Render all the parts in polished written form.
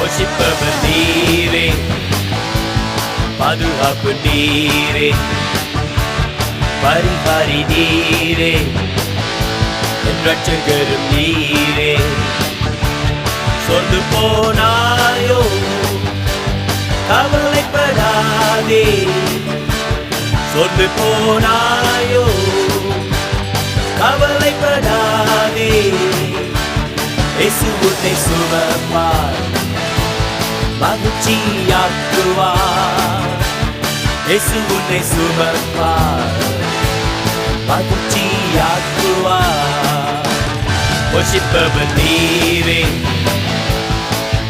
போஷிப்பவர் நீரே, பாதுகாப்பு நீரே, பரிகாரி நீரே, என் ரட்சகரும் நீரே. சொர்ந்து போனாயோ கவலைப்படாதே, சொர்ந்து போனாயோ கவலைப்படாதே. இயேசு உன்னை சுமப்பார், மகிழ்ச்சியாக்குவார். இயேசு உன்னை சுமப்பார், மகிழ்ச்சியாக்குவார். போஷிப்பவர் நீரே,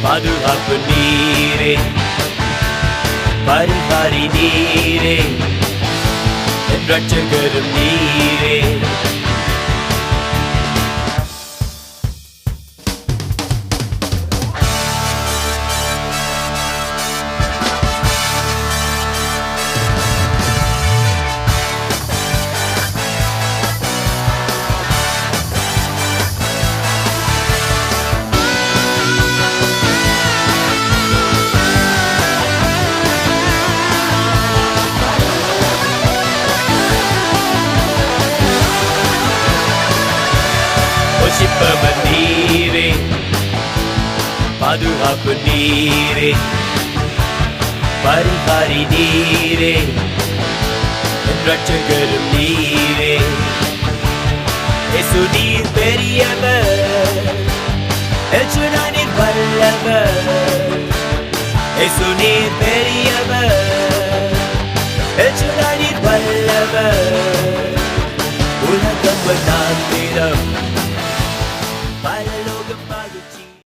பாதுகாப்பு நீரே, பரிகாரி நீரே, என் ரட்சகரும் நீரே. போஷிப்பவர் நீரே, பாதுகாப்பு நீரே, பரிகாரி நீரே, என் ரட்சகரும் நீரே. இயேசு நீர் பெரியவர், எல்ஷடாய் நீர் வல்லவர். இயேசு நீர் பெரியவர், எல்ஷடாய் நீர் வல்லவர். உலகம் வண்ணாந்திரம்